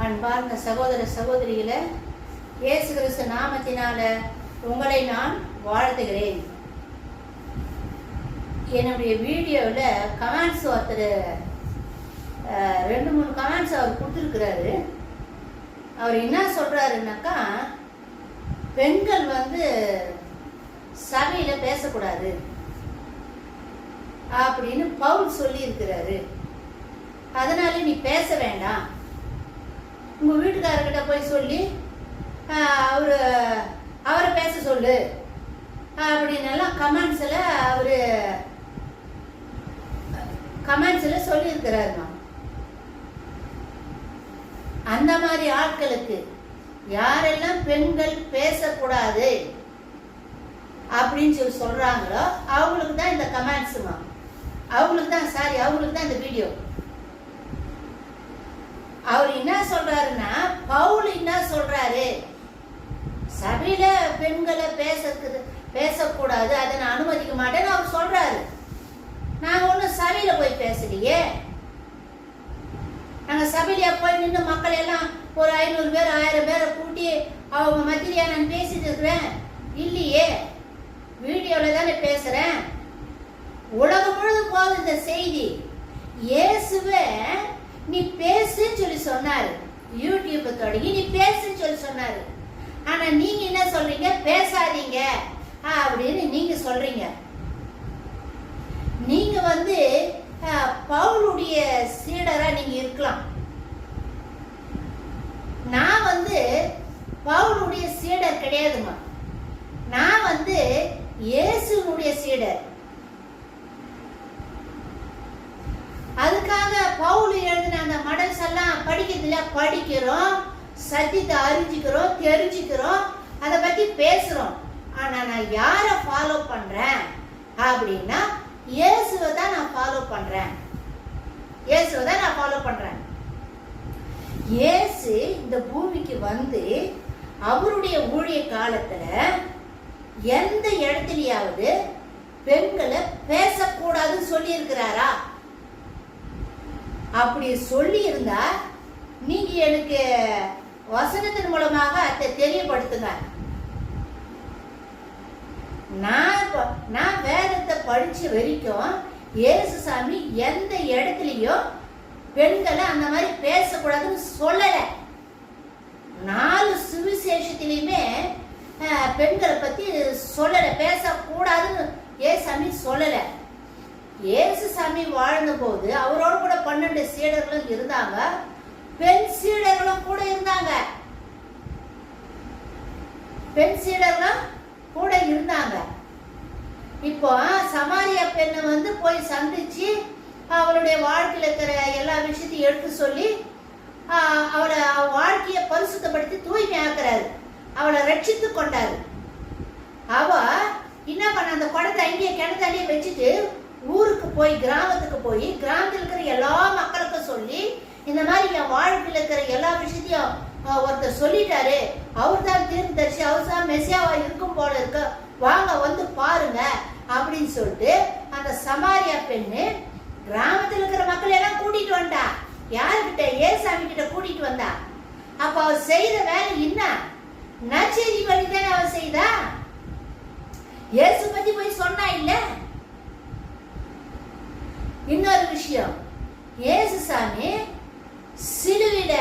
அன்பார்ந்த சகோதர சகோதரிகளை இயேசு கிறிஸ்து நாமத்தினால உங்களை நான் வாழ்த்துகிறேன். என்னுடைய வீடியோவில் கமெண்ட்ஸ் ஒருத்தர் 2-3 கமெண்ட்ஸ் அவர் கொடுத்துருக்கிறாரு. அவர் என்ன சொல்கிறாருன்னாக்கா, பெண்கள் சபையில் பேசக்கூடாது அப்படின்னு பவுல் சொல்லியிருக்கிறாரு. அதனால நீ பேச வேண்டாம், உங்கள் வீட்டுக்காரர்கிட்ட போய் சொல்லி அவரை பேச சொல்லு அப்படின்னெல்லாம் கமெண்ட்ஸில் சொல்லியிருக்கிறாருமா. அந்த மாதிரி ஆட்களுக்கு யாரெல்லாம் பெண்கள் பேசக்கூடாது அப்படின்னு சொல்லி சொல்றாங்களோ அவங்களுக்கு தான் இந்த கமெண்ட்ஸுமா, அவங்களுக்கு தான் இந்த வீடியோ. அவர் என்ன சொல்றாருன்னா, பவுல் என்ன சொல்றாரு, சபையில பெண்களை பேசக்கூடாது, அதை நான் அனுமதிக்க மாட்டேன்னு அவர் சொல்றாரு. நாங்க ஒன்றும் சபையில போய் பேசலையே. நாங்க சபையில போய் நின்று மக்கள் எல்லாம் ஒரு 500 பேர் 1000 பேரை கூட்டி அவங்க மத்தியில நான் பேசிட்டு இருக்கிறேன் இல்லையே. வீடியோல தானே பேசுறேன். உலகம் முழுது போகுது இந்த செய்தி. இயேசுவே நீ பேசுன்னு சொல்லி சொன்னாரு. யூடியூப் தொடங்கி நீ பேசுன்னு சொல்லி சொன்னாரு. ஆனா நீங்க என்ன சொல்றீங்க, பேசாதீங்க அப்படின்னு நீங்க சொல்றீங்க. நீங்க பவுலுடைய சீடரா நீங்க இருக்கலாம். நான் பவுலுடைய சீடர் கிடையாதுமா. நான் இயேசுனுடைய சீடர். அதுக்காக பவுல் எழுதின அந்த மடல்ஸ் எல்லாம் படிக்கிறோம், சத்தியத்தை அறிஞ்சிக்கிறோம், தெரிஞ்சுக்கிறோம், அதை பத்தி பேசுறோம். ஆனா நான் யாரை ஃபாலோ பண்றேன் அப்படின்னா, இயேசுவை தான் நான் ஃபாலோ பண்றேன். இயேசு இந்த பூமிக்கு அவருடைய ஊழிய காலத்துல எந்த இடத்துலயாவது பெண்களை பேசக்கூடாதுன்னு சொல்லி இருக்கிறாரா? அப்படி சொல்லி இருந்தா நீங்க எனக்கு வசனத்தின் மூலமாக அதை தெரியப்படுத்துங்க. நான் வேதத்தை படிச்ச வரைக்கும் இயேசுசாமி எந்த இடத்துலயும் பெண்களை அந்த மாதிரி பேசக்கூடாதுன்னு சொல்லல. 4 சுவிசேஷத்திலையுமே பெண்களை பத்தி சொல்லல, பேசக்கூடாதுன்னு இயேசுசாமி சொல்லல. இயேசுசாமி வாழ்ந்த போது அவரோட கூட 12 சீடர்களும் இருந்தாங்க, பெண் சீடர்களும் கூட இருந்தாங்க. இப்போ சமாரியா பெண்ணை போய் சந்திச்சு அவளுடைய வாழ்க்கையில இருக்கிற எல்லா விஷயத்தையும் எடுத்து சொல்லி அவளை வாழ்க்கையை பரிசுத்தப்படுத்தி தூய்மையாக்குறாரு, அவளை ரட்சித்து கொண்டாரு. அவ என்ன பண்ண, அந்த குடத்தை அங்கேயே கிணத்தாலேயே வச்சுட்டு ஊருக்கு போய் கிராமத்துக்கு போய் கிராமத்தில் இருக்கிற எல்லா மக்களுக்கும் சொல்லி, இந்த மாதிரி என் வாழ்க்கையில் இருக்கிற எல்லா விஷயத்தையும் ஒருத்தர் சொல்லிட்டாரு, அவர் தான் தீர்க்கதரிசி, அவர் தான் மெசியாவா இருக்கும் போல இருக்க, வாங்க பாருங்க அப்படின்னு சொல்லிட்டு அந்த சமாரியா பெண்ணு கிராமத்தில் இருக்கிற மக்கள் எல்லாம் கூட்டிட்டு வந்தா. யாருக்கிட்ட? ஏசாமி கிட்ட கூட்டிட்டு வந்தா. அப்ப அவர் செய்த வேலை என்ன? நற்செய்தி படி தானே அவர் செய்தா. இயேசு பத்தி போய் சொன்னா இல்ல. இன்னொரு விஷயம், இயேசுசாமி சிலுவையில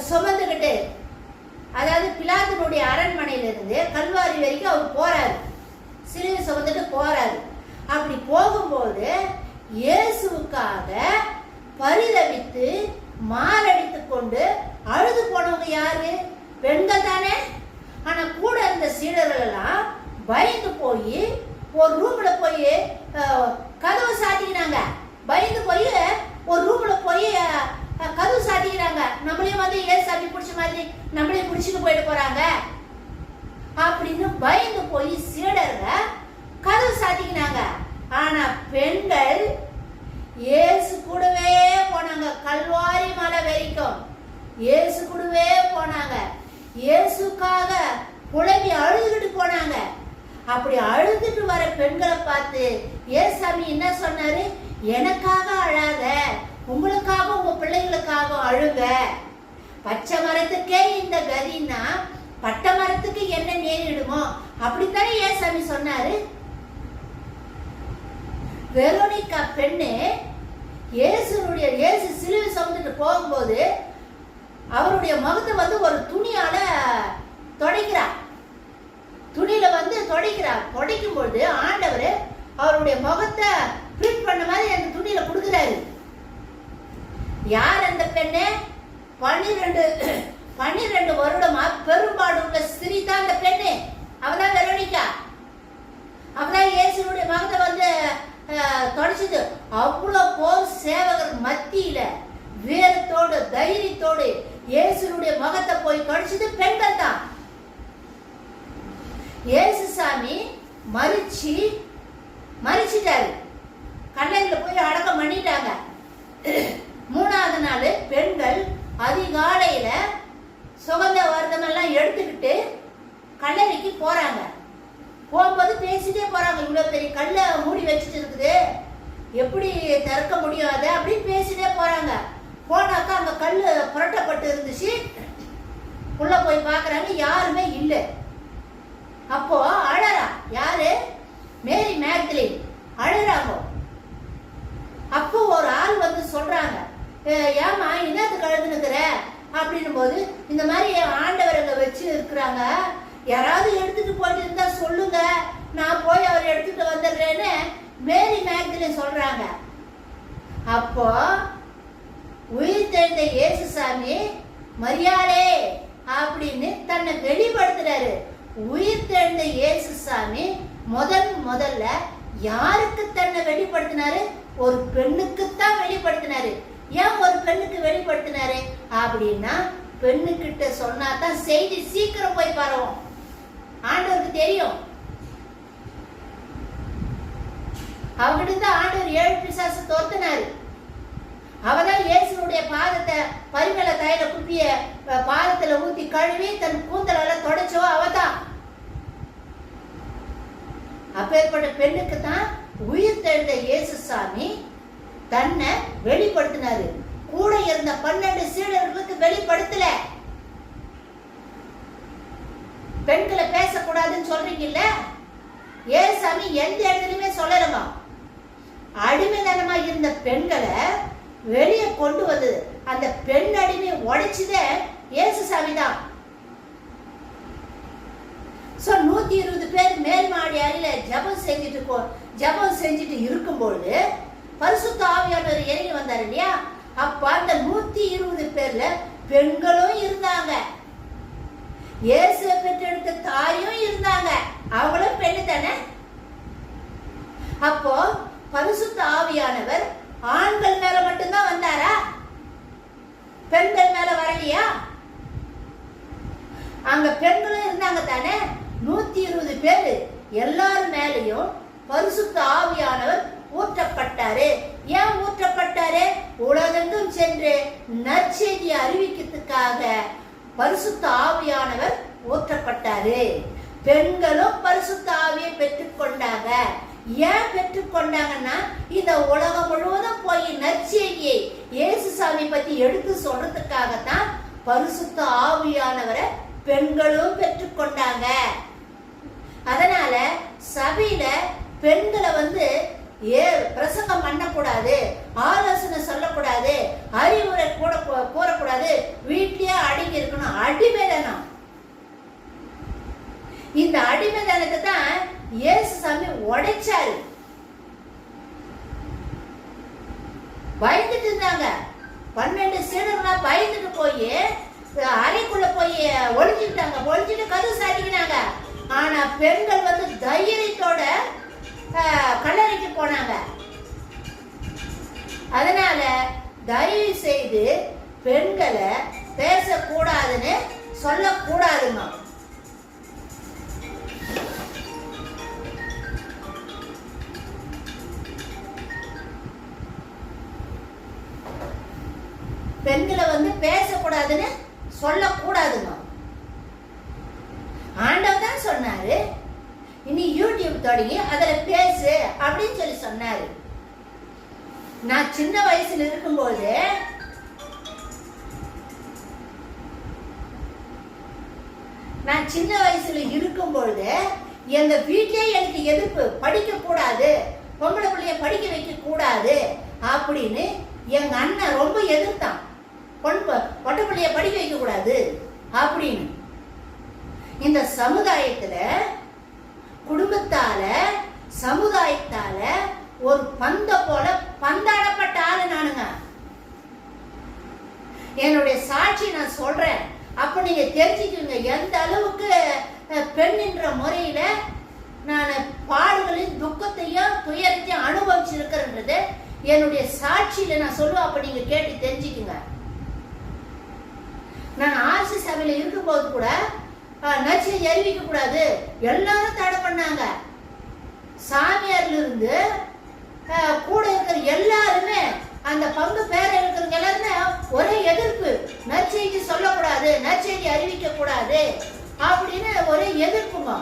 சுமந்துகிட்டு, அதாவது பிலாத்துனுடைய அரண்மனையிலிருந்து கல்வாரி வரைக்கும் அவர் போறாரு, சிலுவை சுமந்துட்டு போறாரு. அப்படி போகும்போது இயேசுவுக்காக பரிதவித்து மாரடித்து கொண்டு அழுது போனவங்க யாரு? பெண்கள் தானே. ஆனா கூட இருந்த சீடர்கள் எல்லாம் பயந்து போய் ஒரு ரூம்ல போய் கதவை சாத்திக்கிறாங்க. பயந்து போய் ஒரு ரூம்ல போய் கதவு சாத்திக்கிறாங்க. நம்மளையும் ஏசாமி பிடிச்ச மாதிரி நம்மளையும் பிடிச்சிட்டு போயிட்டு போறாங்க அப்படின்னு பயந்து போய் சீடர்கள் கதவு சாத்திக்கினாங்க. ஆனா பெண்கள் இயேசு கூடவே போனாங்க, கல்வாரி மலை வரைக்கும் இயேசு கூடவே போனாங்க. இயேசுக்காக புலம்பி அழுதுகிட்டு போனாங்க. அப்படி அழுதுட்டு வர பெண்களை பார்த்து ஏசாமி என்ன சொன்னாரு? எனக்காக அழாத, உங்களுக்காக உங்க பிள்ளைங்களுக்காக அழுங்க பச்சை மரத்துக்கே இந்த கதின்னா பட்ட மரத்துக்கு என்ன நேரிடுமோ அப்படித்தானே ஏசாமி சொன்னாரு. வெரோனிகா பெண்ணு இயேசு சிலுவை சுமந்துட்டு போகும்போது அவருடைய முகத்தை வந்து ஒரு துணியால துடைக்கிறார். துணியில வந்து துடைக்கும் பொழுது ஆண்டவர் அவருடைய முகத்தை பிரிண்ட் பண்ண மாதிரி அந்த துணியில கொடுக்கிறாரு. யார் அந்த பெண்ணு? 12 வருடமா பெரும்பாடு உள்ள ஸ்திரீ தான் அந்த பெண்ணு. அவதான் வெரோனிகா. அவதான் இயேசுடைய முகத்தை வந்து தொடச்சது. அவ்வளவு போர் சேவகர் மத்தியில வீரத்தோடு தைரியத்தோடு இயேசுடைய முகத்தை போய் தொடச்சது பெண்கள் தான். இயேசு சாமி மரிச்சிட்டாரு. கல்லறையில போய் அடக்கம் பண்ணிட்டாங்க. 3வது நாள் பெண்கள் அதிகாலையில சுகந்த வர்த்தமெல்லாம் எடுத்துக்கிட்டு கல்லறைக்கு போறாங்க. போகும்போது பேசிட்டே போறாங்க. இவ்வளவு பெரிய கல்லை மூடி வச்சுட்டு இருக்குது, எப்படி திறக்க முடியாது அப்படின்னு பேசிட்டே போறாங்க. போனாக்கா அங்க கல் புரட்டப்பட்டு இருந்துச்சு. உள்ள போய் பாக்குறாங்க, யாருமே இல்லை. அப்போ அழறா. யாரு? மேரி மேக்தலின் அழறாங்க. அப்போ ஒரு ஆள் வந்து சொல்றாங்க, ஏமா என்னத்துக்கு அழுதுனுக்குற அப்படின்னும் போது, இந்த மாதிரி ஆண்டவர் அங்க வச்சு இருக்கிறாங்க, யாராவது எடுத்துட்டு போயிட்டு இருந்தா சொல்லுங்க, நான் போய் அவர் எடுத்துட்டு வந்துடுறேன்னு மேரி மேக்தலின் சொல்றாங்க. அப்போ உயிர் தெழுந்த இயேசுசாமி மரியாளே அப்படின்னு தன்னை வெளிப்படுத்துறாரு. உயிர் தெழுந்த இயேசுசாமி முதல்ல யாருக்கு தன்னை வெளிப்படுத்தினாரு? ஒரு பெண்ணுக்குத்தான் வெளிப்படுத்தினாரு. ஏன் ஒரு பெண்ணுக்கு வெளிப்படுத்தினாரு அப்படின்னா, பெண்ணுக்கிட்ட சொன்னாதான் செய்தி சீக்கிரம் போய் பரவும். ஆண்டவருக்கு தெரியும். அவங்கிட்ட ஆண்டவர் 7 பிசாசு தோர்த்தினாரு. அவதான் இயேசுடைய பாதத்தை பரிமள தைல குப்பிய பாதத்துல ஊத்தி கழுவி தன் கூந்தலால தொடச்சோ அவதான். அப்பேற்பட்ட பெண்ணுக்கு தான் உயிர் தெழுந்த இயேசுசாமி தன்னை வெளிப்படுத்தினாரு. கூட இருந்த 12 சீடர்களுக்கு வெளிப்படுத்தல. பெண்களை பேசக்கூடாதுன்னு சொல்றீங்கல்ல, இயேசுசாமி எந்த இடத்துலயுமே சொல்லலமா. அடிமைதனமா இருந்த பெண்களை வெளியே கொண்டு வந்தது, அந்த பெண் அடிமை உடைச்சதே இயேசுசாமி தான். 120 பேர் மேல் மாடி அறையில ஜபம் செஞ்சுட்டு இருக்கும்போது பரிசுத்த ஆவியானவர் இறங்கி வந்தார் இல்லையா? அப்ப அந்த 120 பேர்ல பெண்களும் இருந்தாங்க, இயேசுவை பெற்றெடுத்த தாயும் இருந்தாங்க. அவங்களும் பெண்ணு தானே. அப்போ பரிசுத்த ஆவியானவர் ஆண்கள் மேல மட்டும்தான் வந்தாரா? பெண்கள் மேல வரலையா? அங்க பெண்களும் இருந்தாங்க தானே. 120 பேர் எல்லாரும் மேலையும் பரிசுத்த ஆவியானவர் ஊற்றப்பட்டாரு. ஏன் ஊற்றப்பட்டாரு? உலகெங்கும் சென்று நற்செய்தி அறிவிக்கிறதுக்காக பரிசுத்த ஆவியானவர் ஊற்றப்பட்டாரு. பெண்களும் பரிசுத்த ஆவியை பெற்றுக்கொண்டாங்க. ஏன் பெற்றுக்கொண்டாங்கன்னா, இந்த உலகம் முழுவதும் போய் நற்செய்தியை இயேசுசாமி பத்தி எடுத்து சொல்றதுக்காகத்தான் பரிசுத்த ஆவியானவரை பெண்களும் பெற்றுக்கொண்டாங்க. அதனால சபையில பெண்களை வந்து பிரசங்கம் பண்ணக்கூடாது, ஆலோசனை சொல்லக்கூடாது, அறிவுரை கூட கூறக்கூடாது, வீட்லயே அடங்கி இருக்கணும். அடிமைதனம். இந்த அடிமைதனத்தை தான் இயேசுசாமி உடைச்சாரு. பயந்துட்டு இருந்தாங்க. 12 சீடர்களா பயந்துட்டு போய் அறைக்குள்ள போய் ஒளிஞ்சுட்டு கதவு சாட்டிக்கினாங்க. ஆனா பெண்கள் வந்து தைரியத்தோட கல்லறைக்கு போனாங்க. அதனால தயவு செய்து பெண்களை பேசக்கூடாதுன்னு சொல்லக்கூடாதுங்க. பெண்களை வந்து பேசக்கூடாதுன்னு சொல்லக்கூடாதுங்க. ஆண்டவர் தான் சொன்னாரு, இனி யூடியூப் தொடங்கி அதுல பேசு அப்படின்னு சொல்லி சொன்னாரு. நான் சின்ன வயசுல இருக்கும்போது நான் சின்ன வயசுல இருக்கும் பொழுது எங்க வீட்டிலே எனக்கு எதிர்ப்பு, படிக்க கூடாது, பொம்பளை பிள்ளைய படிக்க வைக்க கூடாது அப்படின்னு எங்க அண்ணன் ரொம்ப எதிர்த்தான். பொட்டை பிள்ளைய படிக்க வைக்க கூடாது அப்படின்னு. இந்த சமுதாயத்துல, குடும்பத்தால, சமுதாயத்தால ஒரு பந்த போல பந்தாடப்பட்ட ஆளு நானுங்க. என்னுடைய சாட்சி நான் சொல்றேன், அப்ப நீங்க தெரிஞ்சுக்கோங்க எந்த அளவுக்கு பெண் என்ற முறையில நான் பாடுகளின் துக்கத்தையும் துயரத்தையும் அனுபவிச்சிருக்கிறேன்றது என்னுடைய சாட்சியில நான் சொல்லுவேன். அப்ப நீங்க கேட்டு தெரிஞ்சுக்குங்க. நான் ஆர்சி சபையில இருக்கும்போது கூட நற்செய்தி அறிவிக்க கூடாது எல்லாரும் தடை பண்ணாங்க. சாமியார்ல இருந்து கூட இருக்கிற எல்லாருமே, அந்த பங்கு பேர இருக்கிறவங்க எல்லாருமே ஒரே எதிர்ப்பு. நற்செய்தி சொல்லக்கூடாது, நற்செய்தி அறிவிக்க கூடாது அப்படின்னு ஒரே எதிர்ப்புங்க.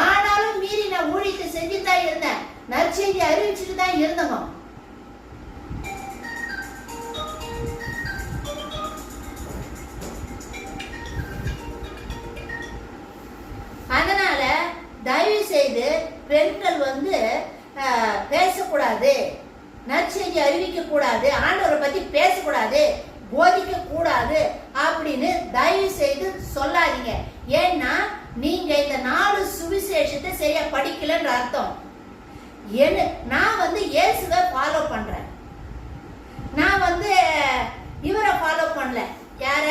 ஆனாலும் மீறி நான் ஊழியத்தை செஞ்சுட்டு தான் இருந்தேன், நற்செய்தி அறிவிச்சுட்டு தான் இருந்தோங்க. அதனால தயவு செய்து பெண்கள் பேசக்கூடாது, நற்செய்தி அறிவிக்க கூடாது, ஆண்டவரை பத்தி பேசக்கூடாது, போதிக்க கூடாது அப்படின்னு தயவு செய்து சொல்லாதீங்க. ஏன்னா நீங்க இந்த 4 சுவிசேஷத்தை சரியா படிக்கலன்ற அர்த்தம். நான் இயேசுவை ஃபாலோ பண்றேன். நான் இவரை ஃபாலோ பண்ணல. யார?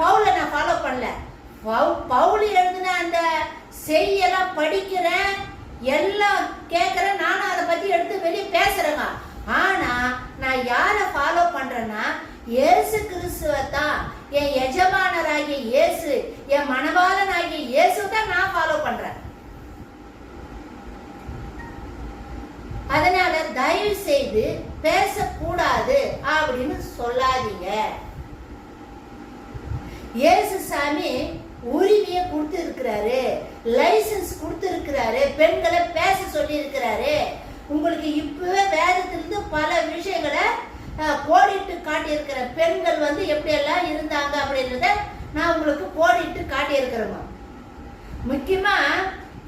பவுலை நான் ஃபாலோ பண்ணல. பவுல் எழுதின அந்த செய்தியெல்லாம் படிக்கிறேன், எல்லாம் கேட்கிறேன், நானும் அதை பத்தி எடுத்து வெளியே பேசுறேங்க. ஆனா நான் யாரை ஃபாலோ பண்றேன்னா இயேசு கிறிஸ்துவை தான், என் எஜமானராகிய இயேசு, என் மணவாளனாகிய இயேசு தான் நான் ஃபாலோ பண்றேன். அதனால தயவு செய்து பேசக்கூடாது அப்படின்னு சொல்லாதீங்க. இயேசு சாமி உரிமையை கொடுத்து இருக்கிறாரு, லைசன்ஸ் கொடுத்து இருக்கிறாரு, பெண்களை பேச சொல்லி இருக்கிறாரு. உங்களுக்கு இப்பவே வேதத்திலிருந்து பல விஷயங்களை கோடிட்டு காட்டி இருக்கிற பெண்கள் எப்படி எல்லாம் இருந்தாங்க அப்படின்றத நான் உங்களுக்கு கோடிட்டு காட்டி இருக்கிறேங்க. முக்கியமா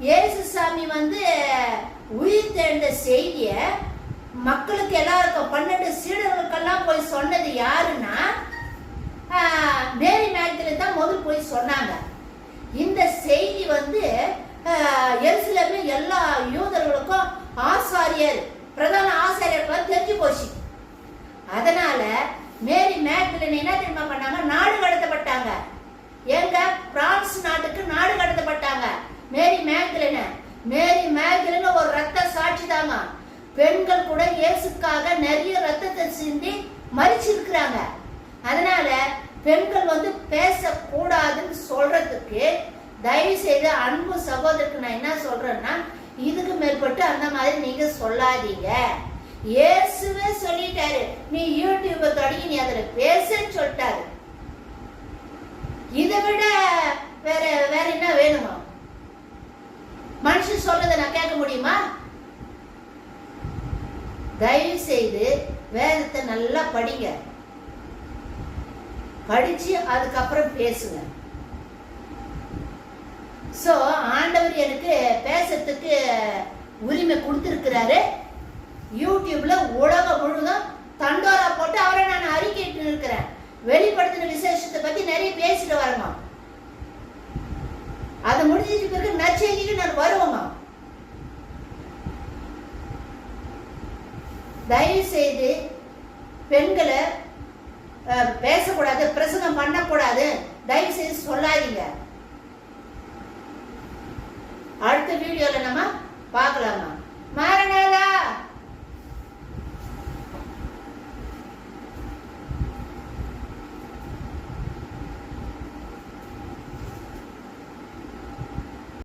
இயேசு சாமி உயிர் தெழுந்த செய்திய மக்களுக்கு எல்லாருக்கும் 12 சீடர்களுக்கெல்லாம் போய் சொன்னது யாருன்னா மேரி மேக்தலேன் தான் முதல் போய் சொன்னாங்க. இந்த செய்தி எருசலேம்ல எல்லா யூதர்களுக்கும் ஆசாரியர், பிரதான ஆசாரியர்கள் தெரிஞ்சு போச்சு. அதனால மேரி மேக்தலேன் என்ன தெரியுமா பண்ணாங்க? நாடு கடத்தப்பட்டாங்க. எங்க? பிரான்ஸ் நாட்டுக்கு நாடு கடத்தப்பட்டாங்க. மேரி மேக்தலேன் ஒரு ரத்த சாட்சி தாங்க. பெண்கள் கூட இயேசுக்காக நிறைய ரத்தத்தை சிந்தி மரிச்சிருக்கிறாங்க. அதனால பெண்கள் பேசக்கூடாதுன்னு சொல்றதுக்கு தயவு செய்து அன்பு சகோதரருக்கு நான் என்ன சொல்றேன்னா, இதுக்கு மேற்பட்டு அந்த மாதிரி நீங்க சொல்லாதீங்க. இயேசுவே சொல்லிட்டாரு, நீ யூடியூபை தொடங்கி நீ அதுல பேசுன்னு சொல்லிட்டாரு. இதை விட வேற என்ன வேணுமா? மனுஷன் சொல்றதை நான் கேட்க முடியுமா? தயவு செய்து வேதத்தை நல்லா படிங்க, படிச்சு அதுக்கப்புறம் பேசுங்க. சோ ஆண்டவர் எனக்கு பேசுறதுக்கு உரிமை கொடுத்திருக்கிறாரு. யூடியூப்ல உலகம் முழுவதும் தண்டோரா போட்டு அவரை நான் அறிக்கையிட்டு இருக்கிறேன். வெளிப்படுத்தின விசேஷத்தை பத்தி நிறைய பேசிட்டு வரணும். அது முடிஞ்சதுக்கு பிறகு நற்செய்திக்கு நான் வருவோங்க. தயவு செய்து பெண்களை பேசக்கூடாது, பிரசங்கம் பண்ணக்கூடாது தயவு செய்து சொல்லாதீங்க. அடுத்த வீடியோல நம்ம பார்க்கலாமா?